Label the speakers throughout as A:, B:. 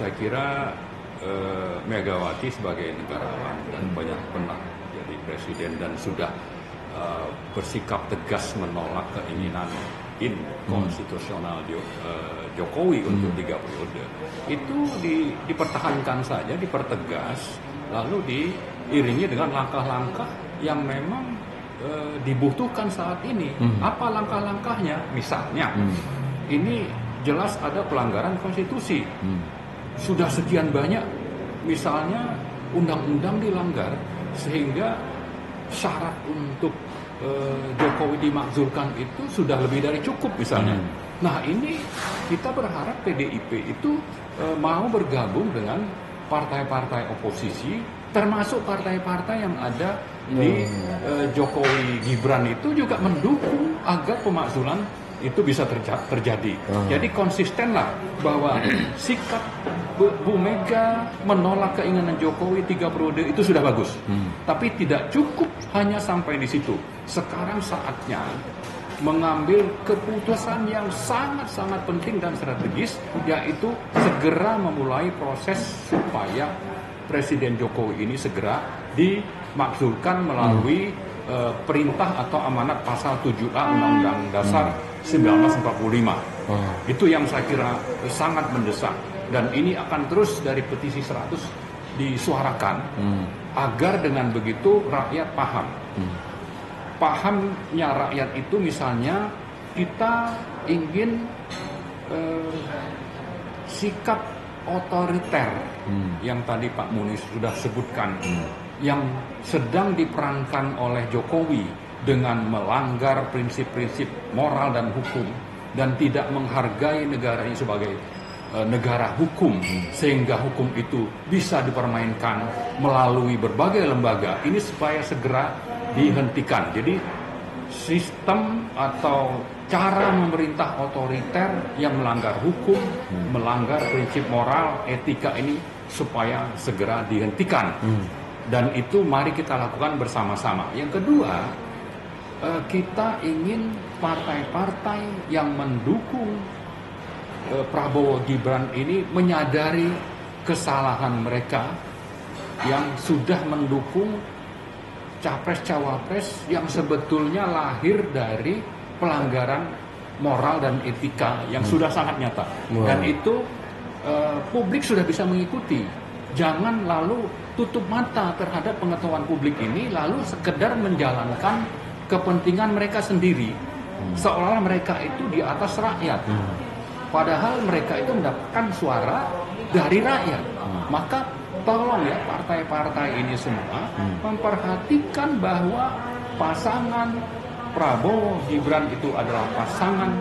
A: saya kira Megawati sebagai negarawan dan banyak pernah jadi presiden dan sudah bersikap tegas menolak keinginan inkonstitusional Jokowi untuk 3 periode. Itu dipertahankan saja, dipertegas, lalu diiringi dengan langkah-langkah yang memang dibutuhkan saat ini. Apa langkah-langkahnya? Misalnya, ini jelas ada pelanggaran konstitusi. Sudah sekian banyak, misalnya undang-undang dilanggar, sehingga syarat untuk Jokowi dimakzulkan itu sudah lebih dari cukup misalnya. Nah ini kita berharap PDIP itu mau bergabung dengan partai-partai oposisi, termasuk partai-partai yang ada di Jokowi Gibran itu juga mendukung agar pemakzulan itu bisa terjadi. Jadi konsistenlah bahwa sikap Bu Mega menolak keinginan Jokowi 3 periode itu sudah bagus. Tapi tidak cukup hanya sampai di situ. Sekarang saatnya mengambil keputusan yang sangat-sangat penting dan strategis, yaitu segera memulai proses supaya Presiden Jokowi ini segera dimakzulkan melalui perintah atau amanat pasal 7A Undang-Undang Dasar 1945. Itu yang saya kira sangat mendesak, dan ini akan terus dari petisi 100 disuarakan agar dengan begitu rakyat paham. Pahamnya rakyat itu misalnya kita ingin sikap otoriter yang tadi Pak Munis sudah sebutkan, yang sedang diperankan oleh Jokowi dengan melanggar prinsip-prinsip moral dan hukum dan tidak menghargai negara ini sebagai negara hukum, sehingga hukum itu bisa dipermainkan melalui berbagai lembaga. Ini supaya segera dihentikan. Jadi sistem atau cara memerintah otoriter yang melanggar hukum, melanggar prinsip moral, etika ini supaya segera dihentikan. Dan itu mari kita lakukan bersama-sama. Yang kedua, kita ingin partai-partai yang mendukung Prabowo Gibran ini menyadari kesalahan mereka yang sudah mendukung capres-cawapres yang sebetulnya lahir dari pelanggaran moral dan etika yang sudah sangat nyata. Dan itu publik sudah bisa mengikuti. Jangan lalu tutup mata terhadap pengetahuan publik ini, lalu sekedar menjalankan kepentingan mereka sendiri, seolah mereka itu di atas rakyat. Padahal mereka itu mendapatkan suara dari rakyat. Maka tolong ya partai-partai ini semua memperhatikan bahwa pasangan Prabowo Gibran itu adalah pasangan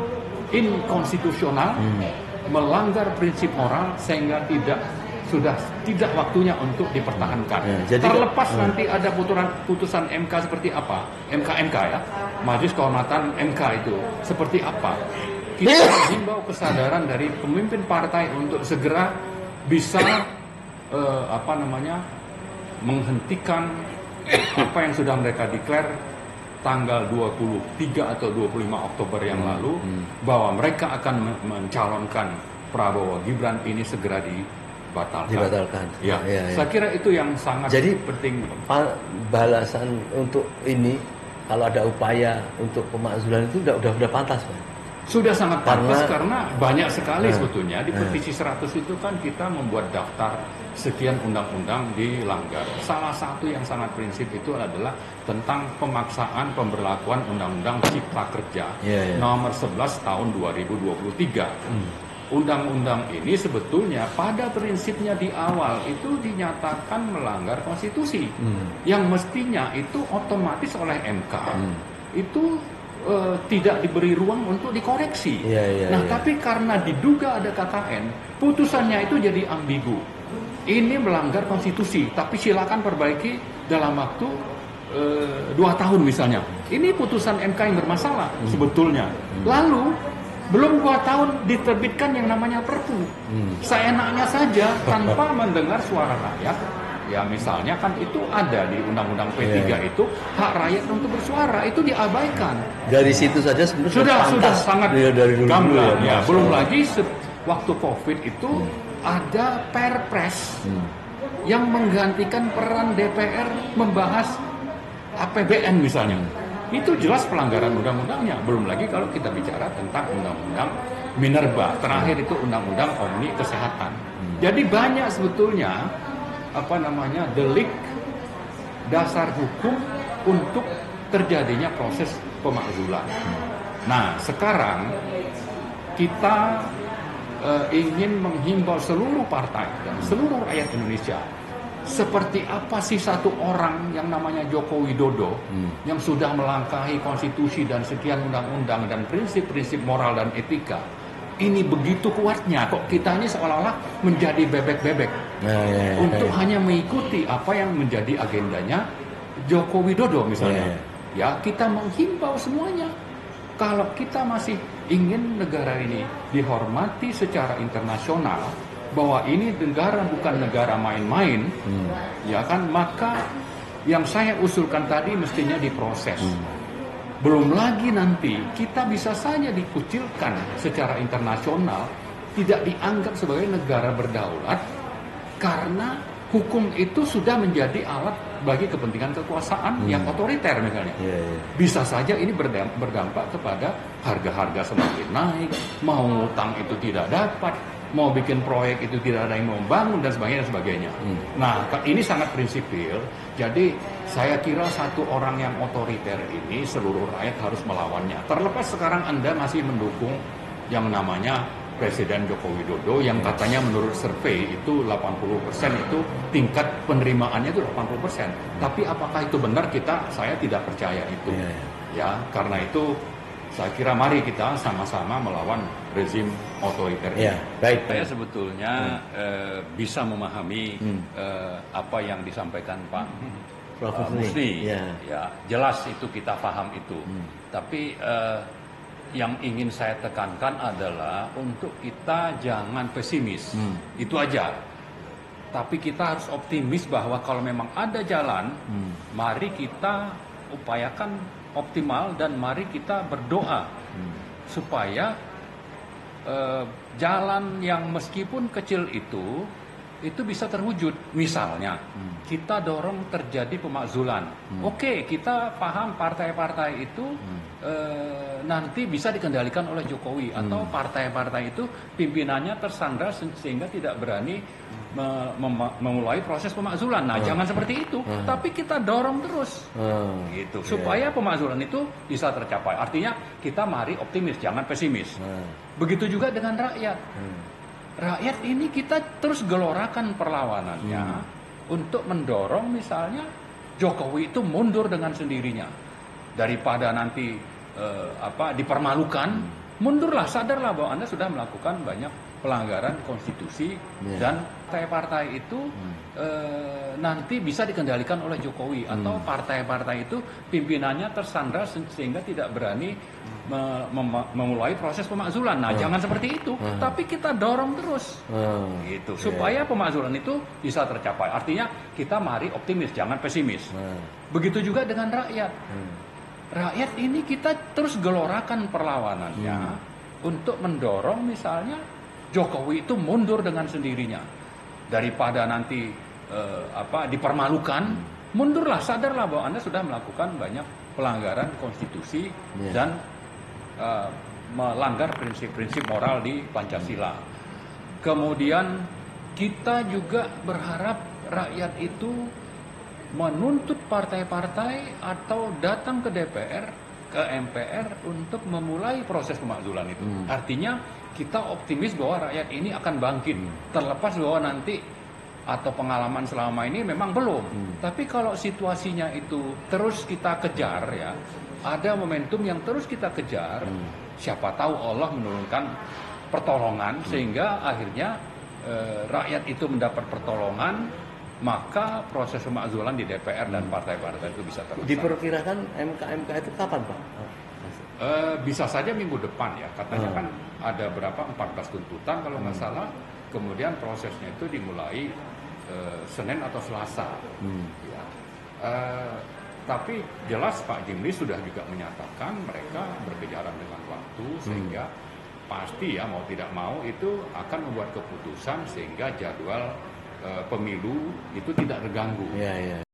A: inkonstitusional, melanggar prinsip moral, sehingga sudah tidak waktunya untuk dipertahankan. Terlepas nanti ada putusan MK seperti apa, MK ya, Majelis Kehormatan MK itu seperti apa. Kita himbau kesadaran dari pemimpin partai untuk segera bisa menghentikan apa yang sudah mereka declare tanggal 23 atau 25 Oktober yang lalu, bahwa mereka akan mencalonkan Prabowo Gibran ini segera dibatalkan. Ya. Saya kira itu yang sangat penting.
B: Balasan untuk ini, kalau ada upaya untuk pemakzulan itu udah pantas, Pak.
A: Sudah sangat pantas karena banyak sekali sebetulnya di petisi 100 itu kan kita membuat daftar sekian undang-undang dilanggar. Salah satu yang sangat prinsip itu adalah tentang pemaksaan pemberlakuan Undang-Undang Cipta Kerja nomor 11 tahun 2023. Undang-undang ini sebetulnya pada prinsipnya di awal itu dinyatakan melanggar konstitusi, yang mestinya itu otomatis oleh MK itu tidak diberi ruang untuk dikoreksi. Tapi karena diduga ada KKN, putusannya itu jadi ambigu. Ini melanggar konstitusi, tapi silakan perbaiki dalam waktu 2 tahun misalnya. Ini putusan MK yang bermasalah sebetulnya. Lalu belum 2 tahun diterbitkan yang namanya Perpu. Seenaknya saja tanpa mendengar suara rakyat. Ya misalnya kan itu ada di Undang-Undang P3 itu hak rakyat untuk bersuara, itu diabaikan.
B: Dari situ saja sebenarnya
A: sudah sangat
B: dari dulu
A: gamblang ya. Belum lagi waktu COVID itu ada Perpres yang menggantikan peran DPR membahas APBN misalnya. Itu jelas pelanggaran undang-undangnya. Belum lagi kalau kita bicara tentang undang-undang Minerba, terakhir itu undang-undang Omni Kesehatan. Jadi banyak sebetulnya delik dasar hukum untuk terjadinya proses pemakzulan. Nah, sekarang kita ingin menghimbau seluruh partai dan seluruh rakyat Indonesia, seperti apa sih satu orang yang namanya Joko Widodo yang sudah melangkahi konstitusi dan sekian undang-undang dan prinsip-prinsip moral dan etika, ini begitu kuatnya kok kita ini seolah-olah menjadi bebek-bebek untuk hanya mengikuti apa yang menjadi agendanya Joko Widodo misalnya. Ya, kita menghimbau semuanya, kalau kita masih ingin negara ini dihormati secara internasional, bahwa ini negara bukan negara main-main, ya kan, maka yang saya usulkan tadi mestinya diproses. Belum lagi nanti kita bisa saja dikucilkan secara internasional, tidak dianggap sebagai negara berdaulat karena hukum itu sudah menjadi alat bagi kepentingan kekuasaan yang otoriter misalnya. Bisa saja ini berdampak kepada harga-harga semakin naik, mau ngutang itu tidak dapat, mau bikin proyek itu tidak ada yang mau bangun dan sebagainya. Nah, ini sangat prinsipil. Jadi saya kira satu orang yang otoriter ini seluruh rakyat harus melawannya. Terlepas sekarang Anda masih mendukung yang namanya Presiden Joko Widodo yang katanya menurut survei itu 80% itu tingkat penerimaannya itu 80%. Tapi apakah itu benar, saya tidak percaya itu. Ya, karena itu saya kira mari kita sama-sama melawan rezim otoriter.
B: Baik.
A: Saya sebetulnya bisa memahami apa yang disampaikan Pak Musni. Ya, jelas itu kita paham itu. Tapi yang ingin saya tekankan adalah untuk kita jangan pesimis. Itu aja. Tapi kita harus optimis bahwa kalau memang ada jalan, mari kita upayakan optimal dan mari kita berdoa supaya jalan yang meskipun kecil itu bisa terwujud. Misalnya kita dorong terjadi pemakzulan. Oke, kita paham partai-partai itu nanti bisa dikendalikan oleh Jokowi atau partai-partai itu pimpinannya tersandra sehingga tidak berani memulai proses pemakzulan. Nah, jangan seperti itu. Tapi kita dorong terus, gitu, supaya pemakzulan itu bisa tercapai. Artinya kita mari optimis, jangan pesimis. Begitu juga dengan rakyat. Rakyat ini kita terus gelorakan perlawanannya untuk mendorong misalnya Jokowi itu mundur dengan sendirinya. Daripada nanti dipermalukan, mundurlah, sadarlah bahwa Anda sudah melakukan banyak pelanggaran konstitusi dan partai-partai itu nanti bisa dikendalikan oleh Jokowi atau partai-partai itu pimpinannya tersandra sehingga tidak berani memulai proses pemakzulan. Nah, jangan seperti itu. Tapi kita dorong terus, gitu, supaya pemakzulan itu bisa tercapai. Artinya kita mari optimis, jangan pesimis. Begitu juga dengan rakyat. Rakyat ini kita terus gelorakan perlawanannya untuk mendorong misalnya Jokowi itu mundur dengan sendirinya. Daripada nanti dipermalukan, mundurlah, sadarlah bahwa Anda sudah melakukan banyak pelanggaran konstitusi dan melanggar prinsip-prinsip moral di Pancasila. Kemudian kita juga berharap rakyat itu menuntut partai-partai atau datang ke DPR, ke MPR untuk memulai proses pemakzulan itu. Artinya kita optimis bahwa rakyat ini akan bangkit, terlepas bahwa nanti atau pengalaman selama ini memang belum. Tapi kalau situasinya itu terus kita kejar, ya, ada momentum yang terus kita kejar, siapa tahu Allah menurunkan pertolongan sehingga akhirnya rakyat itu mendapat pertolongan, maka proses pemakzulan di DPR dan partai-partai itu bisa terlaksana.
B: Diperkirakan MK itu kapan, Pak?
A: Bisa saja minggu depan, ya. Katanya kan ada berapa 14 tuntutan kalau nggak salah. Kemudian prosesnya itu dimulai Senin atau Selasa. Ya. Tapi jelas Pak Jimli sudah juga menyatakan mereka berkejaran dengan waktu sehingga pasti ya mau tidak mau itu akan membuat keputusan sehingga jadwal pemilu itu tidak terganggu.
B: Iya, iya.